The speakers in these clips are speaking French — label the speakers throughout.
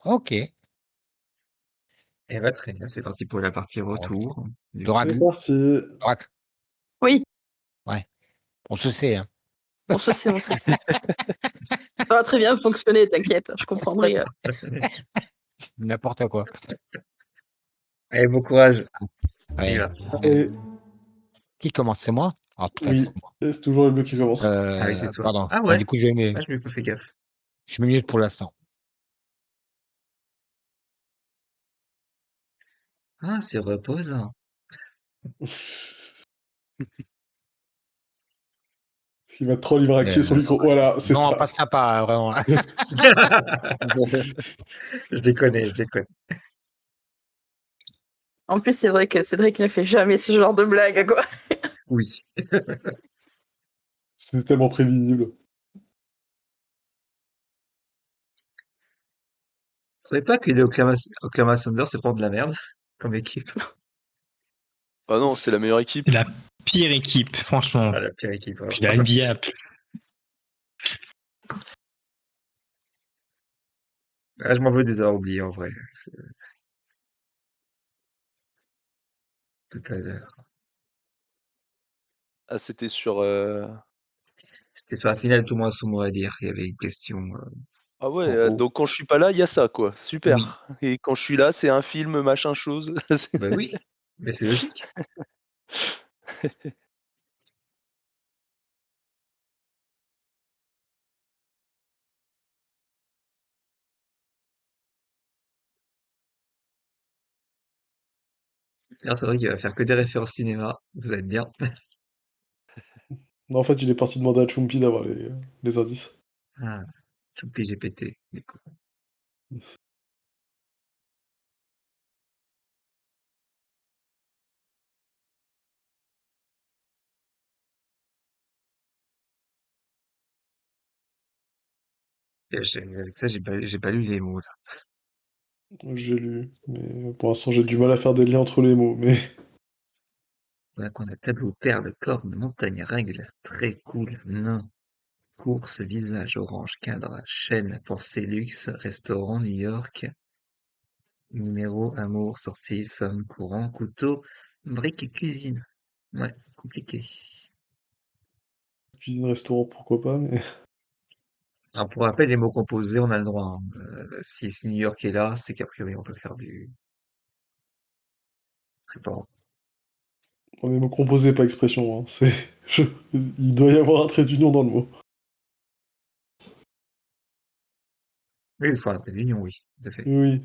Speaker 1: Ok.
Speaker 2: Eh ben, très bien, c'est parti pour la partie retour. Du
Speaker 1: Dorak.
Speaker 2: coup,
Speaker 3: Merci.
Speaker 1: Dorak.
Speaker 4: Oui,
Speaker 1: Ouais. On se sait, hein.
Speaker 4: on se sait, on se sait. Ça va très bien fonctionner, t'inquiète, je comprendrai.
Speaker 1: N'importe quoi.
Speaker 2: allez, bon courage. On y
Speaker 1: Ouais.
Speaker 2: va.
Speaker 3: Et
Speaker 1: Qui commence? C'est moi? Ah putain,
Speaker 3: oui,
Speaker 1: c'est moi.
Speaker 3: et c'est toujours le bleu qui commence.
Speaker 2: Ah oui, c'est toi.
Speaker 1: Pardon.
Speaker 2: Ah
Speaker 1: Bah,
Speaker 2: ouais?
Speaker 1: du coup, je
Speaker 2: Ah, je m'ai pas fait gaffe.
Speaker 1: mute pour l'instant.
Speaker 2: Ah, c'est reposant.
Speaker 3: Il va trop livraquer son micro. Voilà, c'est
Speaker 1: non,
Speaker 3: ça.
Speaker 1: pas sympa, vraiment.
Speaker 2: Je déconne, je déconne.
Speaker 4: En plus, c'est vrai que Cédric ne fait jamais ce genre de blague, quoi.
Speaker 2: Oui.
Speaker 3: C'est tellement prévisible.
Speaker 2: Je savais pas que les Oklahoma Thunder, c'est vraiment de la merde comme équipe.
Speaker 5: Ah non, c'est la meilleure équipe.
Speaker 6: C'est la pire équipe, franchement.
Speaker 2: Ah, la pire équipe. Vraiment.
Speaker 6: Puis la NBA.
Speaker 2: Ah, je m'en veux des avoir oubliés en vrai. Tout à l'heure.
Speaker 5: Ah, c'était sur.
Speaker 2: C'était sur la finale, tout le monde a son mot à dire. Il y avait une question.
Speaker 5: Ah ouais,
Speaker 2: En haut.
Speaker 5: donc quand je suis pas là, il y a ça, quoi.
Speaker 2: Oui.
Speaker 5: Super. Et quand je suis là, c'est un film, machin chose.
Speaker 2: Bah oui, mais c'est logique. Alors, c'est vrai qu'il va faire que des références cinéma. Vous êtes bien.
Speaker 3: Non, en fait, il est parti demander à Chumpi d'avoir les indices.
Speaker 2: Ah, Choupi GPT. Du coup. Avec ça, j'ai pas lu les mots là.
Speaker 3: J'ai lu, mais pour l'instant, j'ai du mal à faire des liens entre les mots. Mais
Speaker 2: Voilà qu'on a tableau, perle, corne, montagne, règle, très cool, nain, course, visage, orange, cadre, chaîne, pensée, luxe, restaurant, New York, numéro, amour, sortie, somme, courant, couteau, brique, cuisine. Ouais, c'est compliqué.
Speaker 3: cuisine, restaurant, pourquoi pas, mais
Speaker 2: Alors, pour rappel, les mots composés, on a le droit, hein. Si New York est là, c'est qu'a priori, on peut faire du... Je sais pas.
Speaker 3: on est mot composé, pas expression. Hein. Il doit y avoir un trait d'union dans le mot.
Speaker 2: Oui, il faut un trait d'union, oui, tout à fait.
Speaker 3: Oui.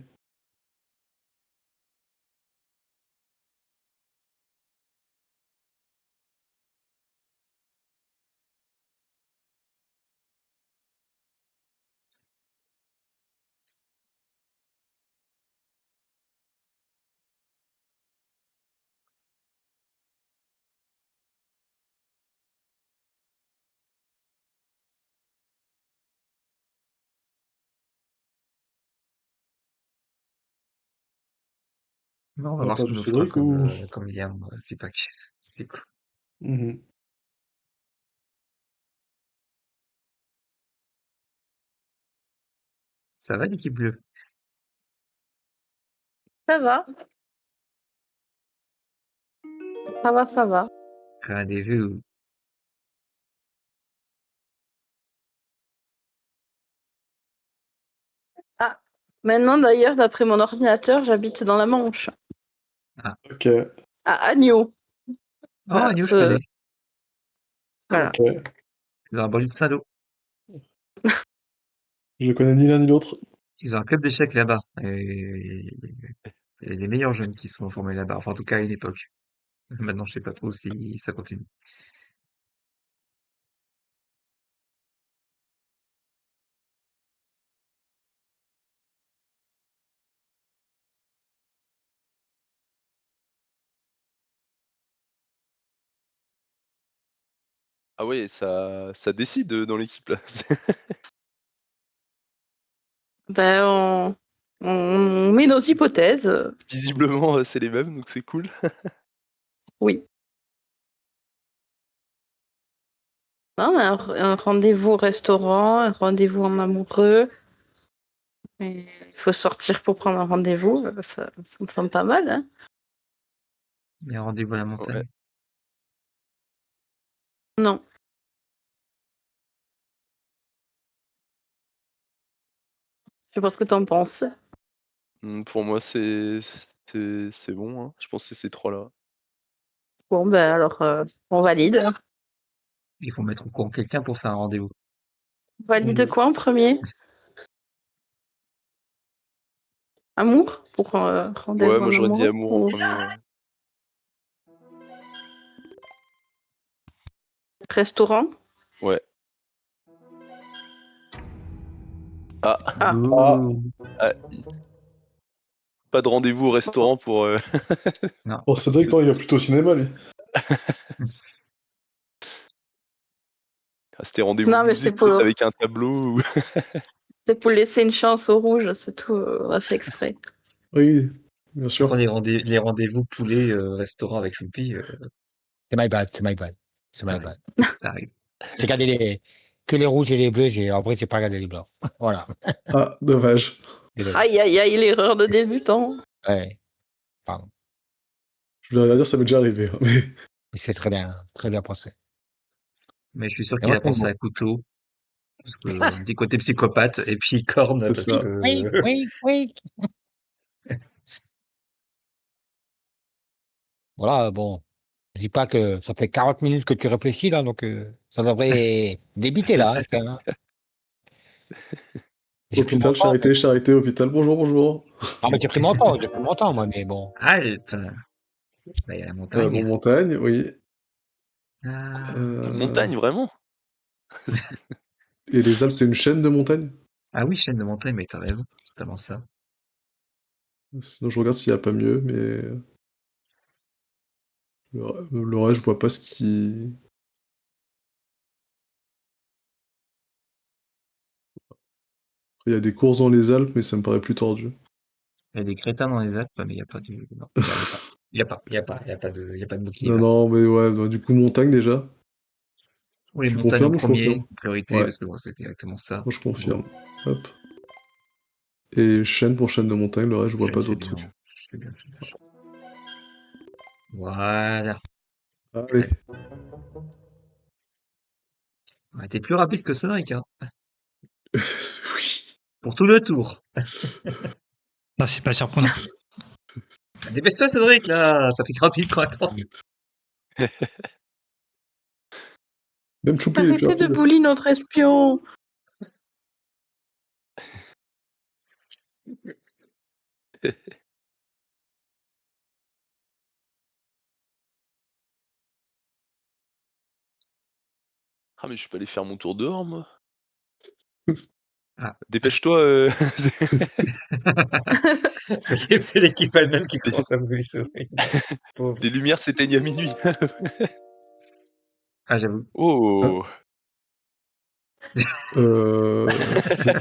Speaker 2: Non, on va
Speaker 3: On a
Speaker 2: voir ce que
Speaker 3: perdu
Speaker 2: nous fera
Speaker 3: Cédric ou...
Speaker 2: comme Liam, Sipak. Du coup.
Speaker 3: Mhm.
Speaker 2: Ça va, l'équipe bleue?
Speaker 4: Ça va. Ça va, ça va.
Speaker 2: Rendez-vous.
Speaker 4: Ah, maintenant d'ailleurs, d'après mon ordinateur, j'habite dans la Manche,
Speaker 3: Ok,
Speaker 4: à Agneau.
Speaker 2: Oh,
Speaker 4: Voilà,
Speaker 2: Agneau, je connais.
Speaker 4: voilà.
Speaker 3: ok.
Speaker 2: Ils ont un banlieue de Saint-Lô.
Speaker 3: Je connais ni l'un ni l'autre.
Speaker 2: Ils ont un club d'échecs là-bas. Et les meilleurs jeunes qui sont formés là-bas. Enfin, en tout cas, à une époque. Maintenant, je sais pas trop si ça continue.
Speaker 5: Ah ouais, ça décide dans l'équipe là.
Speaker 4: Ben, on met nos hypothèses.
Speaker 5: Visiblement, c'est les mêmes, donc c'est cool.
Speaker 4: Oui. Non, un rendez-vous au restaurant, un rendez-vous en amoureux, Et il faut sortir pour prendre un rendez-vous. Ça me semble pas mal. Hein.
Speaker 2: Il y a un rendez-vous à la
Speaker 5: Ouais.
Speaker 2: montagne.
Speaker 4: Non. Je sais pas ce que t'en penses.
Speaker 5: Pour moi, c'est bon, hein. Je pense que c'est ces 3-là.
Speaker 4: Bon, ben alors, on valide.
Speaker 2: Il faut mettre au courant quelqu'un pour faire un rendez-vous.
Speaker 4: On valide quoi en premier? Amour? Pour rendez-vous
Speaker 5: Ouais, moi
Speaker 4: en
Speaker 5: j'aurais dit
Speaker 4: amour?
Speaker 5: amour en
Speaker 4: ou-
Speaker 5: premier, ouais.
Speaker 4: Restaurant?
Speaker 5: Ouais. Ah,
Speaker 4: Ah.
Speaker 2: Bouh.
Speaker 5: pas de rendez-vous au restaurant pour.
Speaker 3: Bon, Cédric, non, il va plutôt au cinéma, lui.
Speaker 5: C'était rendez-vous
Speaker 4: Non, mais
Speaker 5: musée
Speaker 4: c'est pour,
Speaker 5: avec un tableau.
Speaker 4: c'est pour laisser une chance au rouge, c'est tout. On a fait exprès.
Speaker 3: Oui, bien sûr.
Speaker 2: Après les rendez-vous poulet restaurant avec Choupi,
Speaker 1: C'est my bad, c'est my bad. C'est
Speaker 2: ça
Speaker 1: my
Speaker 2: arrive.
Speaker 1: bad.
Speaker 2: Ça arrive.
Speaker 1: J'ai regardé que les rouges et les bleus, en vrai, j'ai pas regardé les blancs. Voilà.
Speaker 3: Ah, dommage.
Speaker 1: Désolé.
Speaker 4: Aïe, aïe, aïe, l'erreur de débutant.
Speaker 1: Ouais. Pardon.
Speaker 3: Je voulais dire, ça m'est déjà arrivé. Hein, mais...
Speaker 1: Mais c'est très bien pensé.
Speaker 2: Mais je suis sûr
Speaker 1: Et
Speaker 2: qu'il
Speaker 1: moi,
Speaker 2: a pensé à couteau. Parce que petit côté psychopathe et puis corne
Speaker 3: C'est
Speaker 2: parce
Speaker 3: ça.
Speaker 2: que
Speaker 1: oui. Voilà, bon. Je dis pas que ça fait 40 minutes que tu réfléchis, là, donc ça devrait débiter, là, hein, quand même. Hein. J'ai pris mon
Speaker 3: Hôpital,
Speaker 1: temps.
Speaker 3: charité, hôpital. Bonjour, bonjour.
Speaker 1: Ah, mais j'ai pris mon temps, moi, mais bon.
Speaker 2: ah putain. Bah, il y a la montagne.
Speaker 3: Bon, montagne, oui.
Speaker 2: Ah.
Speaker 5: Montagne, vraiment?
Speaker 3: Et les Alpes, c'est une chaîne de montagnes?
Speaker 2: Ah oui, chaîne de montagne, mais t'as raison, c'est tellement ça.
Speaker 3: Sinon, je regarde s'il n'y a pas mieux, mais... Le reste, je vois pas ce qui... Il y a des courses dans les Alpes, mais ça me paraît plus tordu.
Speaker 2: Il y a des crétins dans les Alpes, mais il n'y a pas de. Non, il y a pas. Il y a pas. Il y a pas de. Il y a pas de mots qui
Speaker 3: Non,
Speaker 2: va.
Speaker 3: non, mais ouais, bah, du coup, montagne, déjà.
Speaker 2: Ou les
Speaker 3: Tu
Speaker 2: montagnes en
Speaker 3: confirmes ou je
Speaker 2: premier,
Speaker 3: confirme?
Speaker 2: priorité,
Speaker 3: Ouais.
Speaker 2: parce que bon, c'est directement ça.
Speaker 3: Moi, je confirme. Hop. Et chaîne pour chaîne de montagne, le reste, je vois pas
Speaker 2: C'est
Speaker 3: d'autres
Speaker 2: bien.
Speaker 3: trucs.
Speaker 2: C'est bien. Voilà.
Speaker 3: Allez.
Speaker 2: Ouais, t'es plus rapide que Cédric, hein.
Speaker 3: Oui.
Speaker 2: Pour tout le tour.
Speaker 6: Là, c'est pas surprenant.
Speaker 2: Dépêche-toi, Cédric, là. Ça fait 40 minutes qu'on attend.
Speaker 3: Même Choupi, il est plus
Speaker 4: Arrêtez de
Speaker 3: rapide.
Speaker 4: bully notre espion.
Speaker 5: Ah, mais je peux aller faire mon tour dehors, moi.
Speaker 2: Ah.
Speaker 5: Dépêche-toi.
Speaker 2: C'est l'équipe elle-même qui commence à bouger, Cédric. Pauvre.
Speaker 5: Les lumières s'éteignent à minuit.
Speaker 2: Ah, j'avoue.
Speaker 5: Oh.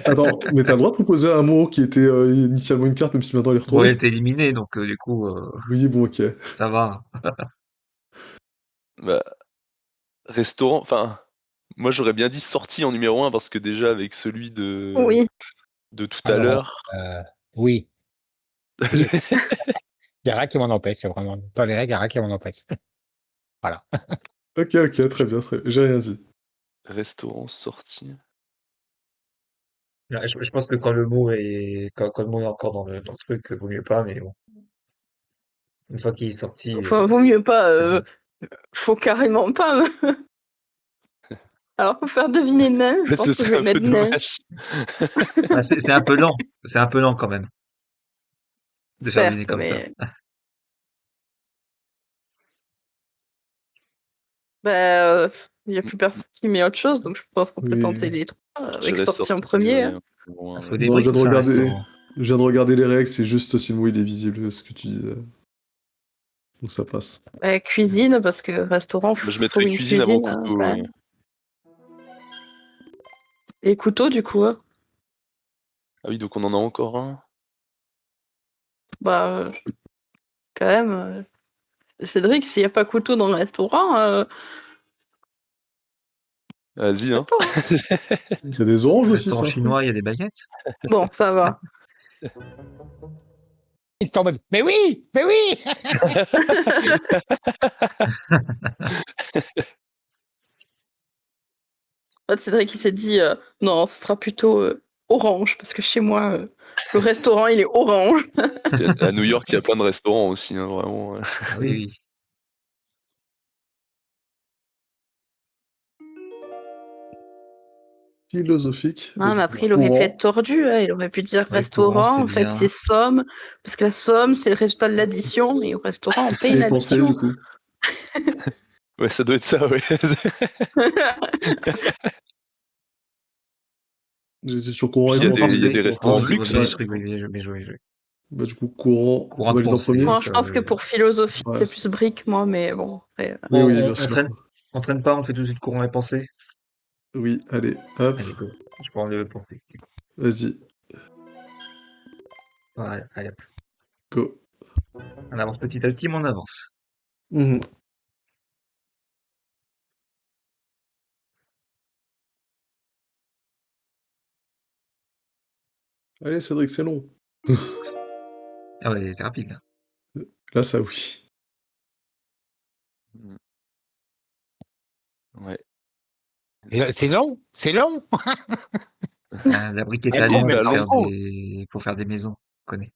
Speaker 3: Attends, mais t'as le droit de proposer un mot qui était initialement une carte, même si maintenant elle est
Speaker 2: Bon, il
Speaker 3: retournée?
Speaker 2: était éliminé, donc du coup,
Speaker 3: Oui, bon, ok.
Speaker 2: ça va.
Speaker 5: Bah, restaurant. Enfin, moi j'aurais bien dit sortie en numéro 1 parce que déjà avec celui
Speaker 4: Oui.
Speaker 5: de tout à
Speaker 1: Alors,
Speaker 5: l'heure.
Speaker 1: oui. Il y a rien qui m'en empêche, vraiment. Dans les règles, il y a rien qui m'en empêche. Voilà.
Speaker 3: Ok, très bien, très bien. J'ai rien dit.
Speaker 5: Restaurant, sortie.
Speaker 2: Ouais, je pense que quand le mot est quand le mot est encore dans le truc, vaut mieux pas, mais bon. Une fois qu'il est sorti,
Speaker 4: Enfin, vaut mieux pas.
Speaker 2: c'est bon.
Speaker 4: Faut carrément pas. Alors, pour faire deviner nain, je
Speaker 5: Là,
Speaker 4: pense
Speaker 5: ce
Speaker 4: que je
Speaker 5: serait
Speaker 4: vais
Speaker 5: un peu
Speaker 4: mettre nain.
Speaker 5: dommage.
Speaker 2: Ah, c'est un peu lent. C'est un peu lent quand même de faire deviner
Speaker 4: Certes,
Speaker 2: comme ça.
Speaker 4: mais. Bah, il n'y a plus personne qui met autre chose, donc je pense qu'on peut
Speaker 3: Oui.
Speaker 4: tenter les trois avec
Speaker 5: J'irais
Speaker 4: sortie en
Speaker 5: sortie,
Speaker 4: premier.
Speaker 5: ouais,
Speaker 4: Hein.
Speaker 5: loin,
Speaker 2: Faut
Speaker 5: ouais.
Speaker 2: des
Speaker 3: Non,
Speaker 2: briques pour faire un restaurant.
Speaker 3: je viens de regarder les règles, c'est juste si le mot il est visible, ce que tu disais. Donc ça passe.
Speaker 4: Cuisine, parce que restaurant,
Speaker 5: Bah, je
Speaker 4: faut
Speaker 5: mettrais
Speaker 4: une
Speaker 5: cuisine avant
Speaker 4: cuisine hein,
Speaker 5: couteau,
Speaker 4: quand
Speaker 5: ouais.
Speaker 4: même. Et couteau, du coup. Hein.
Speaker 5: Ah oui, donc on en a encore un.
Speaker 4: Bah, quand même. Cédric, s'il n'y a pas couteau dans le restaurant,
Speaker 5: Vas-y, hein.
Speaker 4: Attends.
Speaker 3: Il y a des oranges aussi,
Speaker 2: Restaurant
Speaker 3: ça.
Speaker 2: chinois, il y a des baguettes.
Speaker 4: Bon, ça va.
Speaker 1: Ils sont en mode, mais oui, mais oui.
Speaker 4: En fait, Cédric, il s'est dit non, ce sera plutôt orange, parce que chez moi, le restaurant, il est orange.
Speaker 5: À New York, il y a plein de restaurants aussi, hein, vraiment.
Speaker 2: Ah oui, oui.
Speaker 3: Philosophique.
Speaker 4: Non, mais après, il aurait pu être tordu, hein. Il aurait pu dire
Speaker 2: Ouais,
Speaker 4: restaurant,
Speaker 2: courant,
Speaker 4: en
Speaker 2: c'est
Speaker 4: fait,
Speaker 2: bien.
Speaker 4: c'est somme, parce que la somme, c'est le résultat de l'addition, et au restaurant, on paye
Speaker 3: Et penser,
Speaker 4: l'addition.
Speaker 3: du coup.
Speaker 5: Ouais, ça doit être ça, ouais.
Speaker 3: J'étais sur courant
Speaker 5: Puis
Speaker 3: et
Speaker 5: il y a
Speaker 2: Courant
Speaker 5: des, il y a
Speaker 3: penser.
Speaker 5: des
Speaker 2: pensée.
Speaker 5: restaurants
Speaker 2: Ah,
Speaker 5: de
Speaker 2: je vois
Speaker 5: luxe.
Speaker 2: bien
Speaker 5: Hein.
Speaker 2: ce truc, oui, bien joué.
Speaker 3: Bah, du coup, courant,
Speaker 2: Courant
Speaker 3: on valide en
Speaker 2: pensée.
Speaker 3: premier.
Speaker 4: Bon,
Speaker 2: ça,
Speaker 4: je pense que pour philosophie,
Speaker 3: Ouais.
Speaker 4: c'est plus brique, moi, mais bon. Après,
Speaker 3: Oui, oui,
Speaker 2: On
Speaker 3: bien sûr.
Speaker 2: traîne pas, on fait tout de suite courant et pensée.
Speaker 3: Oui, allez, hop,
Speaker 2: Allez, go. Je prends le pensée.
Speaker 3: vas-y,
Speaker 2: Ouais, allez, hop.
Speaker 3: go.
Speaker 2: On avance petit à petit, mais on avance.
Speaker 3: Mhm. Allez, Cédric, c'est long.
Speaker 2: Ah ouais, c'est rapide, là.
Speaker 3: Là, ça oui.
Speaker 5: Ouais.
Speaker 1: Et c'est long, c'est long.
Speaker 2: Ah, la brique
Speaker 1: Ah,
Speaker 2: étalon
Speaker 1: mais
Speaker 2: pour faire
Speaker 1: bravo.
Speaker 2: des maisons. On connaît.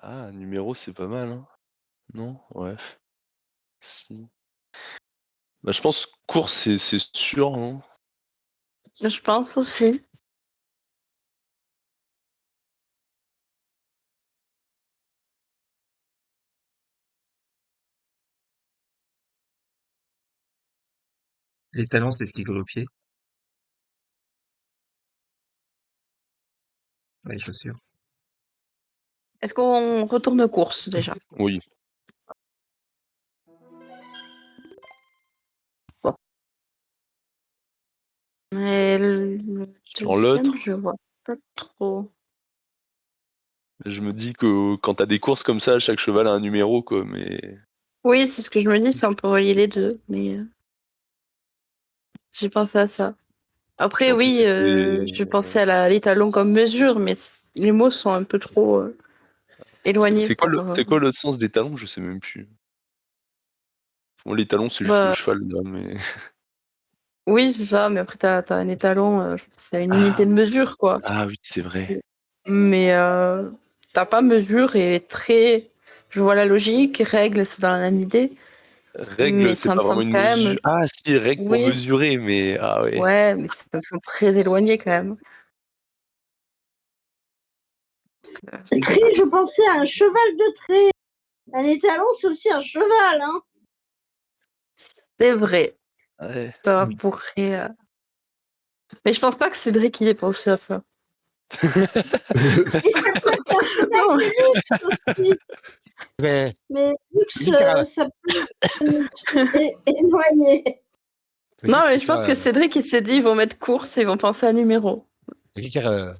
Speaker 5: Ah, numéro, c'est pas mal, hein. Non? Ouais. Si. Bah, je pense course, c'est sûr, hein.
Speaker 4: je pense aussi.
Speaker 2: Les talons, c'est ce qui colle au pied. Ouais, les chaussures.
Speaker 4: Est-ce qu'on retourne aux courses, déjà?
Speaker 5: Oui.
Speaker 4: Mais le
Speaker 5: Sur
Speaker 4: deuxième,
Speaker 5: l'autre,
Speaker 4: je vois pas trop.
Speaker 5: je me dis que quand t'as des courses comme ça, chaque cheval a un numéro, quoi, mais...
Speaker 4: Oui, c'est ce que je me dis, si on peut relier les deux, mais j'ai pensé à ça. Après,
Speaker 5: Puis en plus,
Speaker 4: oui,
Speaker 5: si c'est...
Speaker 4: je pensais à l'étalon comme mesure, mais les mots sont un peu trop éloignés
Speaker 5: C'est quoi
Speaker 4: pour...
Speaker 5: c'est quoi l'autre sens des talons? Je sais même plus. Bon, les talons, c'est juste le
Speaker 4: Bah,
Speaker 5: cheval, là, mais...
Speaker 4: oui, c'est ça, mais après, t'as un étalon, c'est une
Speaker 5: Ah,
Speaker 4: unité de mesure, quoi.
Speaker 5: ah oui, c'est vrai.
Speaker 4: Mais t'as pas mesure et très... Je vois la logique, règle, c'est dans la même idée, mais
Speaker 5: Règle, c'est
Speaker 4: ça me
Speaker 5: pas vraiment
Speaker 4: semble
Speaker 5: une
Speaker 4: quand même...
Speaker 5: mesure. Ah si, règle pour
Speaker 4: Oui,
Speaker 5: mesurer, mais... Ah ouais.
Speaker 4: ouais, mais ça me semble très éloigné quand même.
Speaker 7: Le trait, je pensais à un cheval de trait. Un étalon, c'est aussi un cheval, hein.
Speaker 4: C'est vrai,
Speaker 5: Ouais.
Speaker 4: ça
Speaker 2: Oui.
Speaker 4: pourrait... Mais je pense pas que Cédric il ait pensé à ça.
Speaker 7: Et ça peut être un cheval
Speaker 4: Non,
Speaker 7: de luxe aussi.
Speaker 1: Mais
Speaker 7: Mais luxe,
Speaker 1: littéralement,
Speaker 7: ça peut être éloigné.
Speaker 4: non, mais je pense que Cédric il s'est dit ils vont mettre course et ils vont penser à numéro.
Speaker 1: je vais dire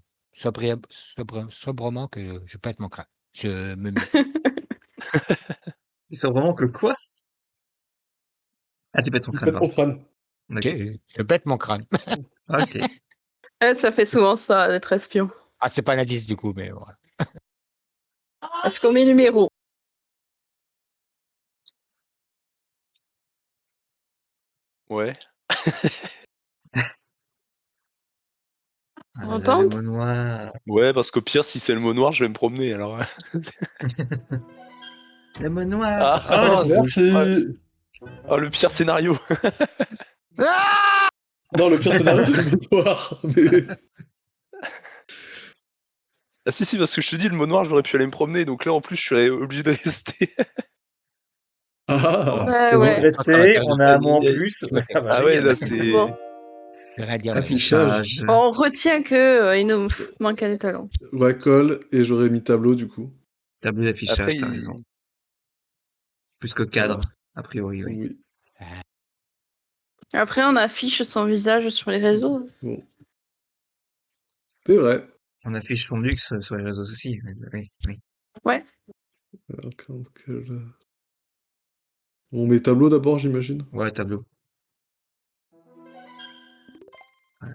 Speaker 1: sobrement que je pète mon crâne. Je me mute.
Speaker 2: Ils sont vraiment que quoi? Ah, tu pètes ton
Speaker 3: Il
Speaker 2: crâne,
Speaker 3: pète ton
Speaker 2: pardon.
Speaker 3: crâne.
Speaker 1: Ok,
Speaker 2: Ok.
Speaker 1: je pète mon crâne.
Speaker 2: Ok.
Speaker 4: Ça fait souvent ça d'être espion.
Speaker 1: Ah, c'est pas un indice du coup, mais voilà.
Speaker 4: Est-ce qu'on met numéro?
Speaker 5: Ouais.
Speaker 2: Ah
Speaker 4: On
Speaker 2: là là, le
Speaker 4: tente?
Speaker 2: mot noir.
Speaker 5: Ouais, parce qu'au pire, si c'est le mot noir, je vais me promener, alors...
Speaker 2: Le mot noir.
Speaker 5: Ah,
Speaker 2: Oh,
Speaker 5: mince.
Speaker 3: Merci.
Speaker 5: Oh, le pire scénario.
Speaker 3: Non, le pire scénario, c'est le mot noir. Mais...
Speaker 5: Ah si, parce que je te dis, le mot noir, j'aurais pu aller me promener, donc là, en plus, je suis obligé de rester.
Speaker 3: Ah,
Speaker 4: Ouais,
Speaker 2: T'es obligé de
Speaker 4: ouais.
Speaker 2: rester, on a un mot en
Speaker 5: Aïe, aïe, aïe.
Speaker 2: plus. Ah bah,
Speaker 5: Ah ouais,
Speaker 2: génial.
Speaker 5: là, c'est...
Speaker 4: Bon.
Speaker 1: Je vais rien dire.
Speaker 2: Affichage.
Speaker 4: On retient que il nous manque un étalon.
Speaker 3: ouais, colle, et j'aurais mis tableau, du coup.
Speaker 2: Tableau
Speaker 5: Après,
Speaker 2: d'affichage, t'as raison. Plus que cadre. A priori, oui.
Speaker 3: Oui.
Speaker 4: Après, on affiche son visage sur les réseaux.
Speaker 3: Bon. C'est vrai.
Speaker 2: On affiche son luxe sur les réseaux aussi. Oui, oui.
Speaker 4: Ouais.
Speaker 3: Alors, on met tableau d'abord, j'imagine.
Speaker 2: Ouais, tableau. Voilà.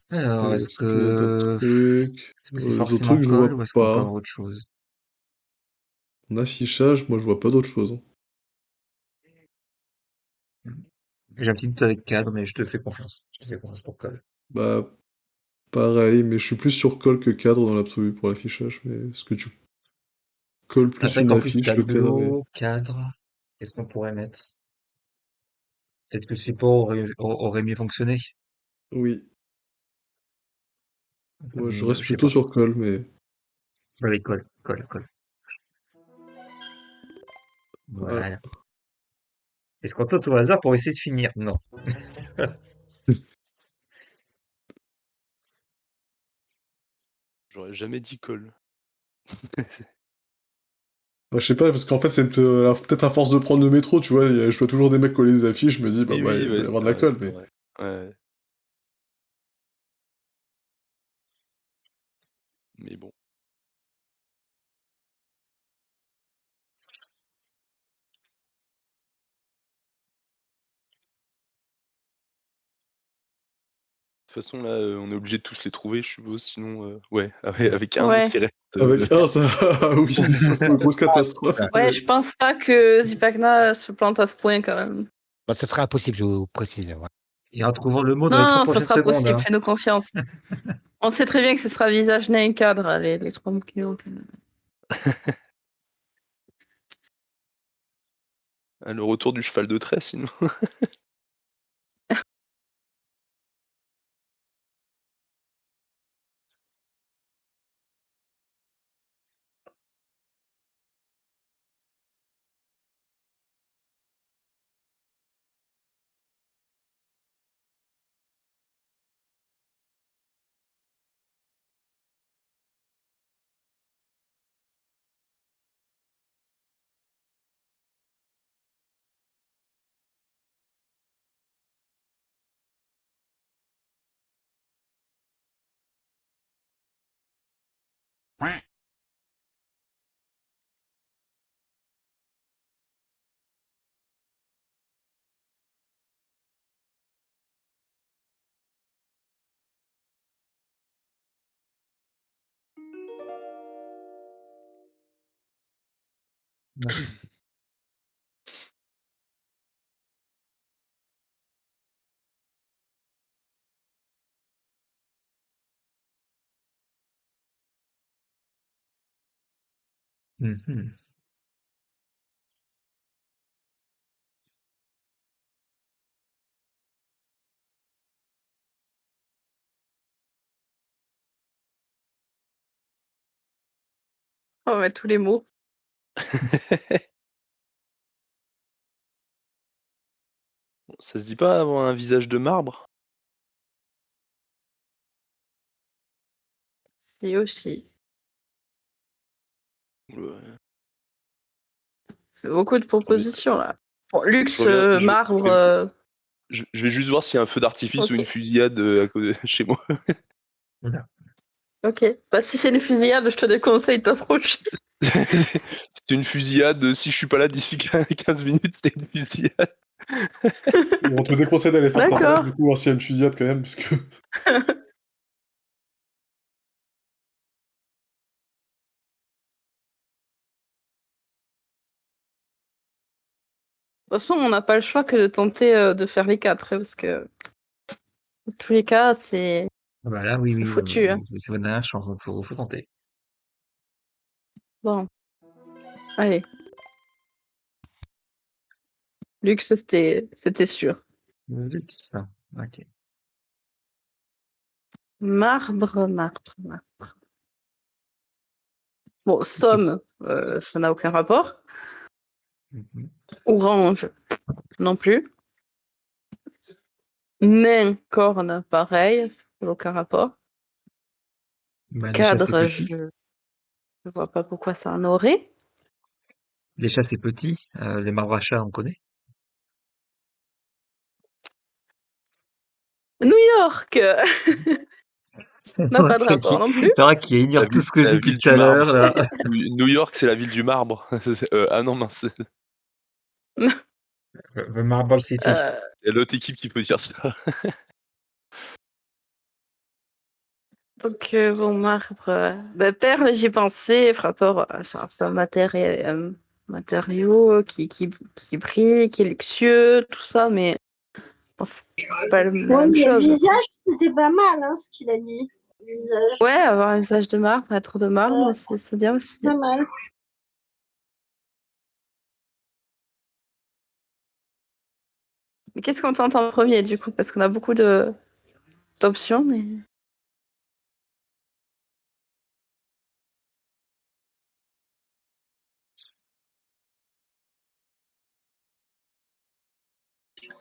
Speaker 2: Alors, est-ce
Speaker 3: Est-ce qu'il y a d'autres
Speaker 2: que
Speaker 3: trucs?
Speaker 2: c'est
Speaker 3: Les autres
Speaker 2: forcément
Speaker 3: trucs, je
Speaker 2: Cole
Speaker 3: vois
Speaker 2: ou est-ce qu'on peut
Speaker 3: pas.
Speaker 2: avoir autre chose?
Speaker 3: En affichage, moi, je vois pas d'autre chose.
Speaker 2: J'ai un petit doute avec cadre, mais je te fais confiance. Je te fais confiance pour Cole.
Speaker 3: Bah, pareil, mais je suis plus sur colle que cadre dans l'absolu pour l'affichage. Mais est-ce que tu colles
Speaker 2: Ah,
Speaker 3: plus
Speaker 2: c'est vrai
Speaker 3: une
Speaker 2: qu'en plus,
Speaker 3: affiche, le cadre est...
Speaker 2: tableau, cadre, qu'est-ce qu'on pourrait mettre? Peut-être que le support aurait mieux fonctionné.
Speaker 3: Oui, moi, je reste
Speaker 2: Je sais
Speaker 3: plutôt
Speaker 2: pas.
Speaker 3: sur colle, mais...
Speaker 2: Allez, Cole, Cole, Cole.
Speaker 3: Voilà.
Speaker 2: Voilà. Est-ce qu'on tente au hasard pour essayer de finir? Non.
Speaker 5: J'aurais jamais dit Cole.
Speaker 3: Bah, je sais pas, parce qu'en fait, c'est peut-être à force de prendre le métro, tu vois, je vois toujours des mecs coller des affiches, je me dis, bah,
Speaker 5: Oui,
Speaker 3: ouais,
Speaker 5: oui,
Speaker 3: il doit
Speaker 5: ouais,
Speaker 3: y avoir
Speaker 5: c'est
Speaker 3: de la
Speaker 5: vrai,
Speaker 3: colle,
Speaker 5: c'est
Speaker 3: mais...
Speaker 5: vrai. Ouais. Mais bon. De toute façon, là, on est obligé de tous les trouver, je suppose, sinon, ouais, avec un
Speaker 4: Ouais.
Speaker 5: qui reste.
Speaker 3: Avec un, ça... Ah oui, sauf que grosse catastrophe.
Speaker 4: Ouais, je pense pas que Zipagna se plante à ce point quand même.
Speaker 1: Bah, ce serait impossible, je vous précise. Ouais.
Speaker 2: Et en trouvant le mot dans les 3
Speaker 4: Non, ça
Speaker 2: prochaines
Speaker 4: sera
Speaker 2: secondes,
Speaker 4: possible,
Speaker 2: hein.
Speaker 4: fais-nous confiance. On sait très bien que ce sera visage, nez et cadre, les 3 mots-clés.
Speaker 5: Ah, le retour du cheval de trait, sinon.
Speaker 2: Mhm.
Speaker 4: On va mettre tous les mots.
Speaker 5: Ça se dit pas avoir un visage de marbre?
Speaker 4: Si aussi.
Speaker 5: Ouais.
Speaker 4: Fait beaucoup de propositions là. Bon,
Speaker 5: Je
Speaker 4: luxe,
Speaker 5: reviens,
Speaker 4: marbre.
Speaker 5: je vais juste voir s'il y a un feu d'artifice ou
Speaker 4: Ok.
Speaker 5: une fusillade à côté chez moi.
Speaker 2: Voilà.
Speaker 4: Ok. Bah, si c'est une fusillade, je te déconseille de t'approcher.
Speaker 5: C'est une fusillade, si je suis pas là d'ici 15 minutes, c'est une fusillade.
Speaker 3: On te déconseille d'aller faire ta
Speaker 4: D'accord.
Speaker 3: tâche, du coup, voir s'il y a une fusillade quand même, parce que...
Speaker 4: De toute façon, on n'a pas le choix que de tenter de faire les 4, parce que dans tous les cas, c'est
Speaker 2: Ah bah là, oui, oui,
Speaker 4: foutu. Hein.
Speaker 2: c'est votre dernière chance, donc faut tenter.
Speaker 4: Bon, allez. Luxe, c'était sûr.
Speaker 2: Luxe. Ok.
Speaker 4: Marbre, marbre, marbre. Bon, somme, ça n'a aucun rapport.
Speaker 2: Mhm.
Speaker 4: Orange, non plus. Nain, corne, pareil, ça n'a aucun rapport.
Speaker 2: Bah, déjà, c'est
Speaker 4: Cadre,
Speaker 2: petit.
Speaker 4: je vois pas pourquoi ça en aurait.
Speaker 2: Les chats, c'est petit. Les marbres à chat, on connaît.
Speaker 4: New York n'a pas de rapport non plus.
Speaker 2: Laura qui ignore tout ce que je
Speaker 5: la
Speaker 2: dis depuis
Speaker 5: ville
Speaker 2: tout
Speaker 5: du
Speaker 2: à l'heure,
Speaker 5: marbre.
Speaker 2: là.
Speaker 5: New York, c'est la ville du marbre. Ah non, mince.
Speaker 2: The Marble City.
Speaker 5: Il y a l'autre équipe qui peut dire ça.
Speaker 4: Donc, bon, marbre. Perle, j'y pensais, par rapport à c'est un matériau qui brille, qui est luxueux, tout ça, mais bon, c'est pas la
Speaker 7: Ouais,
Speaker 4: même
Speaker 7: mais le
Speaker 4: chose.
Speaker 7: visage, c'était pas mal, hein, ce qu'il a dit. Le visage,
Speaker 4: Ouais, avoir un visage de marbre, être de marbre,
Speaker 7: Ouais.
Speaker 4: c'est bien aussi.
Speaker 7: pas mal.
Speaker 4: Mais qu'est-ce qu'on tente en premier, du coup? Parce qu'on a beaucoup d'options, mais.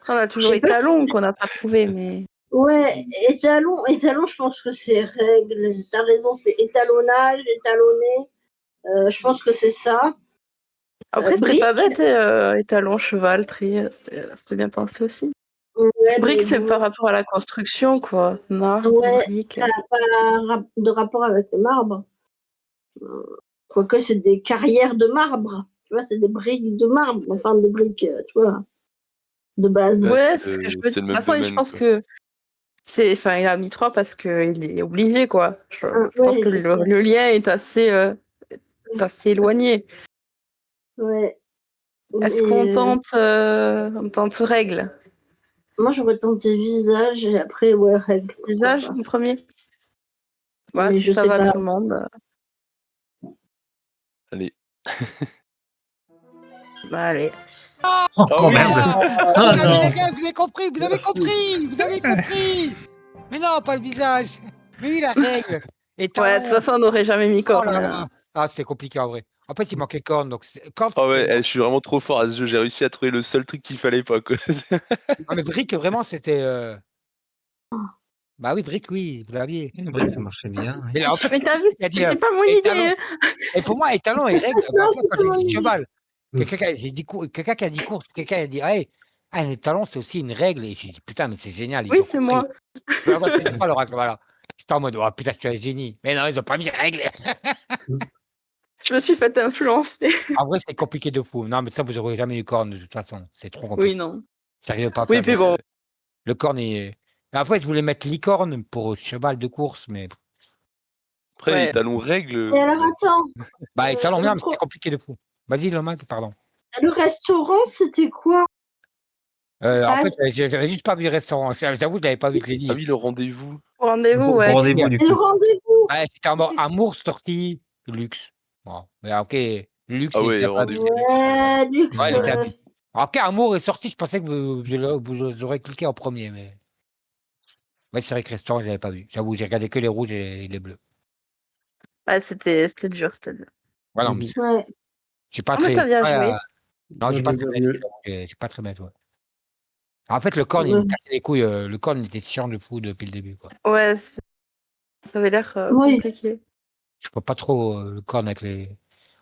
Speaker 4: On a toujours
Speaker 7: Je sais pas.
Speaker 4: étalon qu'on n'a pas trouvé, mais.
Speaker 7: Ouais, étalon, je pense que c'est règle. T'as raison, c'est étalonnage, étalonné. Je pense que c'est ça.
Speaker 4: Après, c'était
Speaker 7: Brique.
Speaker 4: pas bête, étalon, cheval, tri, c'était bien pensé aussi.
Speaker 7: Ouais,
Speaker 4: Brique,
Speaker 7: mais
Speaker 4: c'est
Speaker 7: bon,
Speaker 4: par rapport à la construction, quoi. Marbre,
Speaker 7: ouais,
Speaker 4: brique.
Speaker 7: ça n'a pas de rapport avec le marbre. Quoique, c'est des carrières de marbre. Tu vois, c'est des briques de marbre. Enfin, des briques, tu vois, de base.
Speaker 4: Ouais, c'est ce que je me dis.
Speaker 5: c'est
Speaker 4: De
Speaker 5: le
Speaker 4: toute
Speaker 5: même
Speaker 4: façon, je
Speaker 5: domaine,
Speaker 4: pense
Speaker 5: quoi.
Speaker 4: que enfin, il a mis 3 parce qu'il est obligé, quoi. Je pense
Speaker 7: Ouais,
Speaker 4: que
Speaker 7: c'est ça.
Speaker 4: le lien est assez éloigné.
Speaker 7: Ouais.
Speaker 4: Est-ce qu'on tente règle?
Speaker 7: Moi, j'aurais tenté visage et après, ouais, règle. pourquoi
Speaker 4: Visage
Speaker 7: pas.
Speaker 4: en premier? Ouais,
Speaker 7: Mais
Speaker 4: si
Speaker 7: je
Speaker 4: ça
Speaker 7: sais
Speaker 4: va
Speaker 7: pas.
Speaker 4: tout le monde.
Speaker 5: Allez.
Speaker 4: Bah, allez.
Speaker 2: Oh,
Speaker 5: Ah oui,
Speaker 2: merde.
Speaker 1: Oh,
Speaker 2: Oh
Speaker 1: vous avez
Speaker 2: non.
Speaker 1: les gars, vous avez compris, vous avez
Speaker 3: Merci.
Speaker 1: compris, vous avez compris. Mais non, pas le visage. Mais oui, la règle. Et
Speaker 4: Ouais, de
Speaker 1: talon.
Speaker 4: toute façon, on n'aurait jamais mis
Speaker 1: Oh
Speaker 4: corne.
Speaker 1: là là. Ah, c'est compliqué en vrai. En fait, il manquait corne, donc corne,
Speaker 5: Ah ouais,
Speaker 1: c'était.
Speaker 5: je suis vraiment trop fort à ce jeu. J'ai réussi à trouver le seul truc qu'il fallait pas, quoi.
Speaker 1: Non, mais brique, vraiment, c'était. Bah oui, brique, oui, vous l'aviez.
Speaker 2: Brique, ça marchait bien.
Speaker 1: Mais là, en fait,
Speaker 4: Mais t'as vu,
Speaker 1: il a dit
Speaker 4: c'était pas mon
Speaker 1: étalon.
Speaker 4: idée.
Speaker 1: Et pour moi, étalon et règle,
Speaker 7: Non,
Speaker 1: après,
Speaker 7: c'est
Speaker 1: quand
Speaker 7: pas
Speaker 1: j'ai
Speaker 7: mon
Speaker 1: dit
Speaker 7: idée.
Speaker 1: cheval, quelqu'un qui a dit course, quelqu'un a dit, hey, un étalon, c'est aussi une règle. Et j'ai dit, putain, mais c'est génial, ils
Speaker 4: Oui,
Speaker 1: ont
Speaker 4: c'est
Speaker 1: compris.
Speaker 4: moi.
Speaker 1: Mais après, c'était pas l'oracle, voilà. J'étais en mode, oh putain, tu es un génie. Mais non, ils ont pas mis règle.
Speaker 4: Je me suis fait influencer.
Speaker 1: En vrai, c'est compliqué de fou. Non, mais ça, vous aurez jamais eu corne de toute façon. C'est trop
Speaker 4: Oui,
Speaker 1: compliqué.
Speaker 4: non.
Speaker 1: Sérieux, pas à
Speaker 4: Oui,
Speaker 1: faire.
Speaker 4: puis bon.
Speaker 1: Le corne est. Après, je voulais mettre licorne pour cheval de course, mais.
Speaker 5: Après,
Speaker 4: Ouais.
Speaker 5: étalon règle.
Speaker 7: Et alors, attends.
Speaker 1: Bah, étalon, non,
Speaker 7: Le,
Speaker 1: mais c'était compliqué de fou. Vas-y, Lomac, pardon.
Speaker 7: le restaurant, c'était quoi?
Speaker 1: En
Speaker 7: Ah,
Speaker 1: fait, j'avais juste pas vu le restaurant. J'avoue, je l'avais pas vu, je l'ai
Speaker 5: Ah
Speaker 1: dit.
Speaker 5: oui, le rendez-vous.
Speaker 4: Rendez-vous, ouais.
Speaker 2: Rendez-vous, du
Speaker 7: c'est le
Speaker 2: coup.
Speaker 7: rendez-vous.
Speaker 1: Ouais, c'était amour sorti luxe. Bon, mais ok, luxe,
Speaker 5: Ah
Speaker 1: il
Speaker 5: ouais,
Speaker 1: était pas
Speaker 5: rendez-vous
Speaker 1: habillé.
Speaker 5: luxe.
Speaker 7: Ouais, luxe.
Speaker 1: Ouais, il était habillé. Ok, amour est sorti, je pensais que vous aurez cliqué en premier, mais. Ouais, c'est vrai que restaurant, je l'avais pas vu. J'avoue, j'ai regardé que les rouges et les bleus.
Speaker 4: Ouais, c'était dur, c'était dur.
Speaker 1: Ouais, non, mais
Speaker 7: Ouais.
Speaker 1: j'ai pas
Speaker 4: Ah, mais
Speaker 1: très.
Speaker 4: t'as bien joué.
Speaker 1: Non,
Speaker 3: Moi,
Speaker 1: j'ai
Speaker 3: je
Speaker 1: pas
Speaker 3: vais
Speaker 1: très
Speaker 3: bien
Speaker 1: bien joué.
Speaker 3: mieux.
Speaker 1: J'avoue, j'ai pas très bien joué. En fait, le corne, il me cassait les couilles. Le corne, il était chiant de fou depuis le début, quoi.
Speaker 4: Ouais, ça avait l'air
Speaker 7: Oui.
Speaker 4: compliqué.
Speaker 1: Je peux pas trop le corne avec les.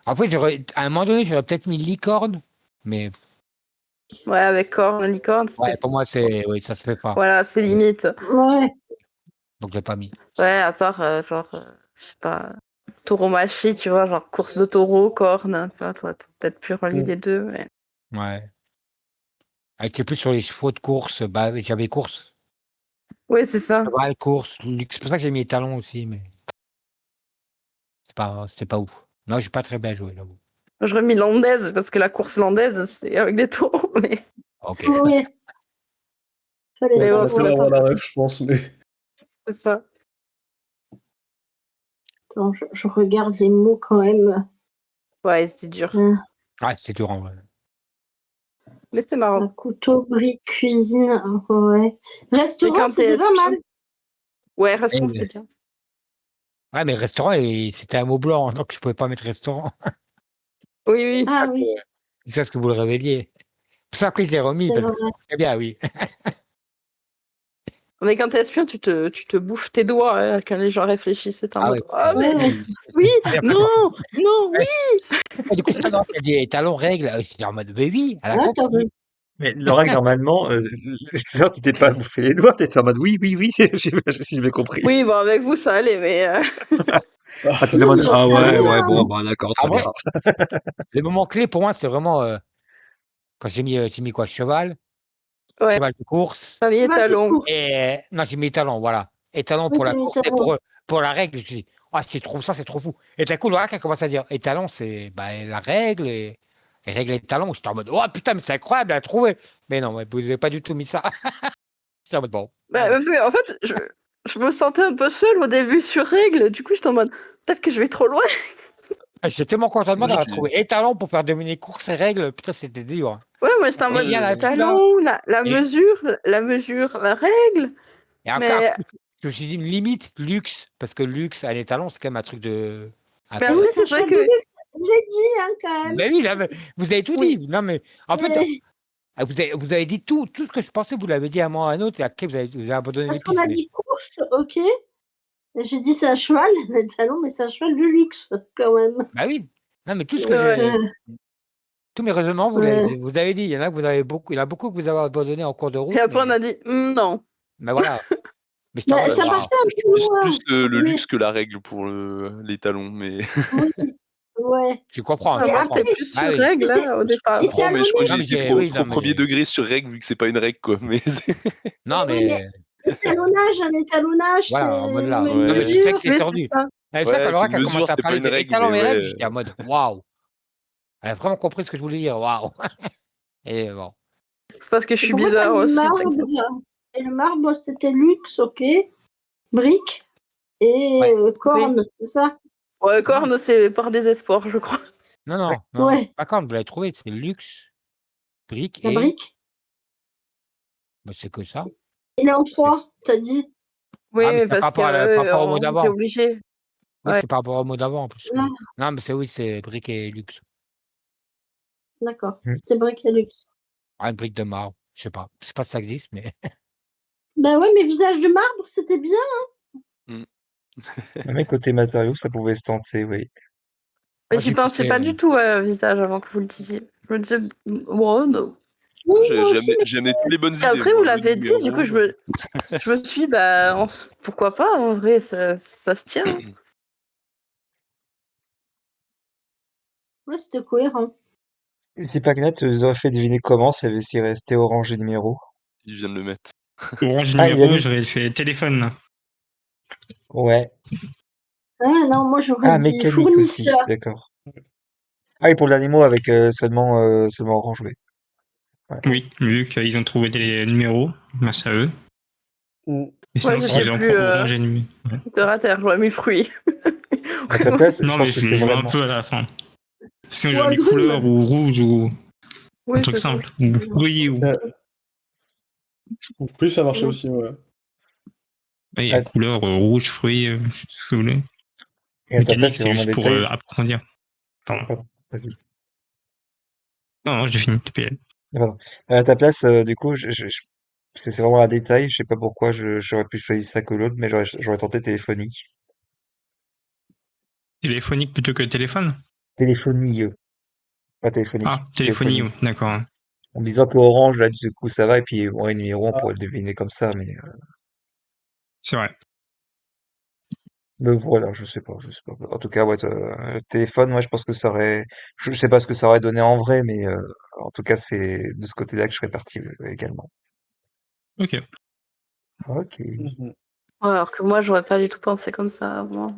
Speaker 1: En fait, à un moment donné, j'aurais peut-être mis licorne, mais
Speaker 4: Ouais, avec corne, licorne,
Speaker 1: ouais,
Speaker 4: c'était.
Speaker 1: pour moi, oui, ça se fait pas.
Speaker 4: Voilà, c'est limite.
Speaker 7: Ouais.
Speaker 1: Donc, je l'ai pas mis.
Speaker 4: Ouais, à part, je sais pas, taureau-machi, tu vois, genre course de taureau, corne. Tu vois, t'aurais peut-être pu relier les deux. Mais...
Speaker 1: Ouais. Avec plus sur les chevaux de course, bah oui, j'avais course.
Speaker 4: Oui, c'est ça.
Speaker 1: Cheval, course, luxe. C'est pour ça que j'ai mis étalon aussi, mais c'était pas ouf. Non, j'ai pas très bien joué, j'avoue.
Speaker 4: J'aurais mis landaise, parce que la course landaise, c'est avec des taureaux. Mais,
Speaker 1: Ok.
Speaker 7: Oui. Fallait
Speaker 4: mais bon,
Speaker 3: On
Speaker 4: c'est
Speaker 3: va
Speaker 7: savoir.
Speaker 3: avoir
Speaker 4: pas
Speaker 3: la
Speaker 4: ça.
Speaker 3: ref, je pense, mais.
Speaker 4: C'est ça.
Speaker 7: Attends, je regarde les mots quand même.
Speaker 4: Ouais, c'est dur.
Speaker 1: Ah, c'était dur en vrai.
Speaker 4: Mais c'était
Speaker 7: Un
Speaker 4: marrant.
Speaker 7: couteau, brique, cuisine. Ouais.
Speaker 4: Mais
Speaker 7: Restaurant,
Speaker 4: quand t'es
Speaker 7: c'était pas mal.
Speaker 4: Ouais, restaurant,
Speaker 1: Eh,
Speaker 4: c'était bien.
Speaker 1: Ouais, mais restaurant, c'était un mot blanc, donc je pouvais pas mettre restaurant.
Speaker 4: Oui, oui.
Speaker 7: Ah oui,
Speaker 1: C'est ça ce que vous le révéliez. Pour ça, après, je l'ai remis
Speaker 7: c'est
Speaker 1: parce que
Speaker 7: vrai.
Speaker 1: c'est bien, oui.
Speaker 4: Mais quand t'es espion, tu te bouffes tes doigts quand les gens réfléchissent. C'est en
Speaker 1: Ah
Speaker 4: mode
Speaker 1: ouais.
Speaker 4: ah mais
Speaker 7: Ouais.
Speaker 4: oui,
Speaker 1: Allez,
Speaker 4: non, non, oui.
Speaker 1: Et du coup, ça, non, t'as dit étalon, règle. J'étais en mode, mais oui, elle a
Speaker 7: Ah, t'as
Speaker 1: compris.
Speaker 7: vu.
Speaker 2: Mais le règle, normalement, ça, tu t'es pas bouffé les doigts, t'étais en mode oui, oui, oui, si j'ai bien compris.
Speaker 4: Oui, bon, avec vous, ça allait, mais
Speaker 2: Ah, t'es en
Speaker 7: Non,
Speaker 2: mode
Speaker 7: mais j'en
Speaker 2: ah
Speaker 7: sais
Speaker 2: ouais, ouais,
Speaker 7: rien.
Speaker 2: bon, bah d'accord,
Speaker 1: En
Speaker 2: très
Speaker 1: vrai,
Speaker 2: bien.
Speaker 1: le moment clé pour moi, c'est vraiment quand j'ai mis quoi?
Speaker 4: ouais,
Speaker 1: Cheval de course.
Speaker 4: famille
Speaker 7: Cheval de
Speaker 4: étalon.
Speaker 7: course.
Speaker 1: Et non, j'ai mis étalon, voilà. Étalon
Speaker 7: Oui,
Speaker 1: pour la
Speaker 7: t'as mis
Speaker 1: course et
Speaker 7: talon.
Speaker 1: pour la règle. Je me suis dit, ah, c'est trop fou. Et d'un coup, le rack a commencé à dire étalon, c'est bah, la règle et règle et talon. J'étais en mode, oh putain, mais c'est incroyable, elle a trouvé. Mais non, vous n'avez pas du tout mis ça. J'étais en mode, bon.
Speaker 4: Bah,
Speaker 1: allez.
Speaker 4: parce que, en fait, je me sentais un peu seule au début sur règle. Du coup, j'étais en mode peut-être que je vais trop loin.
Speaker 1: J'étais tellement content de moi
Speaker 5: Moi,
Speaker 1: d'avoir
Speaker 5: j'ai-
Speaker 1: trouvé étalon pour faire dominer course et règle. Putain, c'était dur.
Speaker 4: Ouais, moi j'étais en
Speaker 1: Et
Speaker 4: mode
Speaker 1: il y a là-dessus, là.
Speaker 4: talon, la
Speaker 1: Et,
Speaker 4: mesure, la règle.
Speaker 1: et encore,
Speaker 4: Mais,
Speaker 1: je me suis dit, limite, luxe. Parce que luxe, un étalon, c'est quand même un truc de. Un
Speaker 4: mais
Speaker 1: peu-
Speaker 7: Oui,
Speaker 4: après,
Speaker 7: c'est
Speaker 4: c'est vrai
Speaker 7: cheval de
Speaker 4: que
Speaker 7: luxe. J'ai dit, hein, quand même.
Speaker 1: Mais oui, là, vous avez tout
Speaker 4: oui.
Speaker 1: dit. Non, mais en fait,
Speaker 7: Et-
Speaker 1: vous avez dit tout ce que je pensais, vous l'avez dit à moi, à un autre, et après, vous avez abandonné les
Speaker 7: Parce qu'on
Speaker 1: pistes.
Speaker 7: a
Speaker 1: Mais...
Speaker 7: dit course, ok. Et j'ai dit c'est un cheval, les talons, mais c'est un cheval de luxe, quand même.
Speaker 1: Bah oui. Non, mais tout ce que
Speaker 7: Donc,
Speaker 1: j'ai. Tous mes raisonnements,
Speaker 7: ouais.
Speaker 1: vous avez dit. Il y en a que vous avez beaucoup. Il y en a beaucoup que vous avez abandonné en cours de
Speaker 4: Et
Speaker 1: route.
Speaker 4: après, on a dit non.
Speaker 1: Mais voilà. Mais je t'en
Speaker 7: Bah,
Speaker 1: mode,
Speaker 5: ouais,
Speaker 7: ça
Speaker 5: j'ai
Speaker 1: waouh.
Speaker 7: partait un peu loin.
Speaker 5: plus le
Speaker 7: Mais
Speaker 5: luxe que la règle pour les talons, mais
Speaker 7: oui, ouais.
Speaker 1: Tu comprends,
Speaker 4: Ah,
Speaker 1: je
Speaker 7: Et
Speaker 4: moi,
Speaker 1: comprends.
Speaker 4: j'étais
Speaker 7: après,
Speaker 4: plus
Speaker 1: Ah
Speaker 4: sur
Speaker 1: oui.
Speaker 4: règle là, au
Speaker 5: je
Speaker 4: départ.
Speaker 5: comprends, mais je crois que
Speaker 7: étalonné,
Speaker 1: Non,
Speaker 5: j'ai
Speaker 1: mais
Speaker 5: été
Speaker 1: oui,
Speaker 5: trop
Speaker 1: non,
Speaker 5: premier
Speaker 1: mais.
Speaker 5: degré sur règle vu que c'est pas une règle, quoi. Mais
Speaker 1: Non,
Speaker 7: oui, mais
Speaker 1: mais.
Speaker 7: étalonnage, un étalonnage,
Speaker 1: Voilà, en mode
Speaker 7: c'est
Speaker 1: là.
Speaker 7: une
Speaker 1: Non, mais
Speaker 5: ouais,
Speaker 1: je sais
Speaker 7: mesure.
Speaker 1: que c'est
Speaker 4: Oui, c'est
Speaker 1: tordu.
Speaker 4: ça.
Speaker 1: C'est ça, quand
Speaker 5: ouais, c'est
Speaker 1: Laura
Speaker 5: une
Speaker 1: a
Speaker 5: mesure,
Speaker 1: commencé à
Speaker 5: c'est pas
Speaker 1: parler
Speaker 5: une
Speaker 1: de
Speaker 5: règle,
Speaker 1: étalon
Speaker 5: mais
Speaker 1: et règles,
Speaker 5: ouais.
Speaker 1: j'étais en mode waouh. Elle a vraiment compris ce que je voulais dire. Waouh. Et bon.
Speaker 4: C'est parce que je
Speaker 7: Et
Speaker 4: suis
Speaker 7: pour moi, t'as
Speaker 4: bizarre
Speaker 7: mis
Speaker 4: aussi,
Speaker 7: marbre.
Speaker 4: t'inquiète.
Speaker 7: Et le marbre, c'était luxe, ok. Brique et
Speaker 1: Ouais.
Speaker 4: Oui.
Speaker 7: corne, c'est ça?
Speaker 4: Ouais,
Speaker 1: Non,
Speaker 4: corne, c'est par désespoir, je crois.
Speaker 1: non.
Speaker 7: Ouais,
Speaker 1: Pas quand vous l'avez trouvé, c'est luxe, brique
Speaker 7: la
Speaker 1: et.
Speaker 7: brique.
Speaker 1: Bah, c'est que ça.
Speaker 7: Il est en 3, t'as dit.
Speaker 1: Ah, mais
Speaker 4: Oui,
Speaker 1: c'est par
Speaker 4: parce que
Speaker 1: rapport, par rapport au mot
Speaker 4: on était
Speaker 1: d'avant.
Speaker 4: obligé.
Speaker 1: Oui,
Speaker 4: Ouais.
Speaker 1: c'est par rapport au mot d'avant en plus.
Speaker 7: Ah,
Speaker 1: Non, mais c'est oui, c'est brique et luxe.
Speaker 7: d'accord.
Speaker 2: Mm.
Speaker 7: C'était brique et luxe.
Speaker 1: Ah, une brique de marbre. Je sais pas. Je sais pas si ça existe, mais.
Speaker 7: Bah ouais, mais visage de marbre, c'était bien.
Speaker 5: Mm.
Speaker 2: Non, mais côté matériaux, ça pouvait se tenter, oui.
Speaker 4: Mais
Speaker 1: Moi,
Speaker 4: j'y
Speaker 1: j'y
Speaker 4: pensais
Speaker 1: pensais.
Speaker 4: pas du tout au visage avant que vous le disiez. Je me disais, bon, non.
Speaker 7: Oui,
Speaker 5: J'ai
Speaker 7: moi
Speaker 5: j'ai
Speaker 7: aussi,
Speaker 5: amené, j'ai amené toutes les bonnes
Speaker 4: Et
Speaker 5: idées,
Speaker 4: après, vous
Speaker 5: moi. Le
Speaker 4: l'avez dit, du coup,
Speaker 5: numéro.
Speaker 4: je me suis dit, bah, pourquoi pas, en vrai, ça se tient.
Speaker 7: ouais, c'était cohérent.
Speaker 2: Et si Pagnat nous aurait fait deviner comment s'il restait orange et numéro.
Speaker 5: Il vient de le mettre.
Speaker 6: Orange
Speaker 2: Ah, il a
Speaker 6: numéro,
Speaker 2: mis.
Speaker 6: j'aurais fait téléphone.
Speaker 2: Ouais.
Speaker 7: Ah non, moi j'aurais
Speaker 2: Ah,
Speaker 7: dit
Speaker 2: mécanique aussi,
Speaker 7: fournisseur.
Speaker 2: d'accord. Ah, et pour le dernier mot avec seulement orange, oui. Ouais.
Speaker 6: Oui, vu qu'ils ont trouvé des numéros, merci à eux.
Speaker 3: Mm.
Speaker 6: Et sinon,
Speaker 4: Moi,
Speaker 6: s'il y
Speaker 4: j'étais
Speaker 6: avait
Speaker 4: plus
Speaker 6: encore orange et numéro. Ouais.
Speaker 4: terre à terre, j'aurais mis fruits.
Speaker 2: À ta place, je
Speaker 6: Non,
Speaker 2: pense
Speaker 6: mais
Speaker 2: que
Speaker 6: je
Speaker 2: c'est
Speaker 6: jouais un
Speaker 2: vraiment.
Speaker 6: peu à la fin. Sinon,
Speaker 7: Ou
Speaker 6: j'aurais mis
Speaker 7: agrumes.
Speaker 6: couleur ou rouge ou un
Speaker 4: Oui,
Speaker 6: truc
Speaker 4: c'est ça.
Speaker 6: simple. Ou fruits ou.
Speaker 3: Oui, ça marchait
Speaker 7: Mm.
Speaker 3: aussi, ouais.
Speaker 6: Ouais, il y a
Speaker 2: À,
Speaker 6: couleur, rouge, fruits, tout ce que vous voulez.
Speaker 2: et à ta place,
Speaker 6: Mécanique,
Speaker 2: c'est
Speaker 6: c'est
Speaker 2: vraiment
Speaker 6: juste pour
Speaker 2: détail.
Speaker 6: approfondir. Pardon.
Speaker 2: Pardon, vas-y.
Speaker 6: Non, j'ai fini, TPL.
Speaker 2: Ah, pardon. À ta place, du coup, c'est vraiment un détail. Je sais pas pourquoi j'aurais pu choisir ça que l'autre, mais j'aurais tenté téléphonique.
Speaker 6: Téléphonique plutôt que téléphone?
Speaker 2: Téléphonie, pas téléphonique.
Speaker 6: Ah, téléphonie,
Speaker 2: Téléphonie.
Speaker 6: oui, d'accord.
Speaker 2: En me disant que orange, là, du coup, ça va, et puis, ouais, numéro, on pourrait le deviner comme ça,
Speaker 6: C'est vrai.
Speaker 2: mais voilà, je sais pas. En tout cas, ouais, le téléphone, ouais, je pense que ça aurait, je sais pas ce que ça aurait donné en vrai, mais, en tout cas, c'est de ce côté-là que je serais parti également.
Speaker 6: Ok.
Speaker 2: Ok.
Speaker 3: Mhm.
Speaker 4: Ouais, alors que moi, j'aurais pas du tout pensé comme ça avant.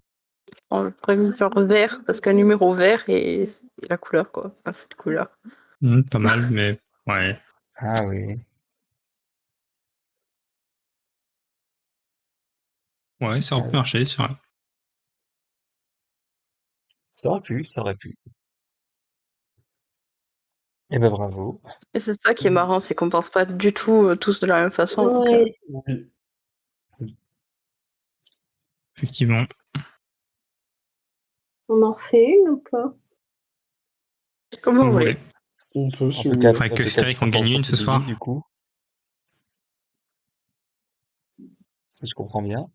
Speaker 4: J'aurais mis genre vert, parce qu'un numéro vert et la couleur, quoi. Enfin, cette couleur.
Speaker 6: Pas mal, mais ouais.
Speaker 2: Ah oui.
Speaker 6: Ouais, ça aurait pu marcher, c'est vrai.
Speaker 2: Ça aurait pu, ça aurait pu. Eh ben, bravo.
Speaker 4: Et c'est ça qui est marrant, c'est qu'on pense pas du tout tous de la même façon. Donc,
Speaker 7: Ouais.
Speaker 3: Oui.
Speaker 6: Effectivement.
Speaker 7: On en refait une ou pas?
Speaker 4: comme
Speaker 6: Comme
Speaker 4: vous
Speaker 6: vous
Speaker 4: voulez.
Speaker 6: voulez.
Speaker 3: On peut,
Speaker 2: En
Speaker 3: si
Speaker 2: tout
Speaker 3: vous
Speaker 2: cas,
Speaker 3: voulez.
Speaker 6: Faudrait que Stéric en gagne une ce soir.
Speaker 2: du coup. si je comprends bien.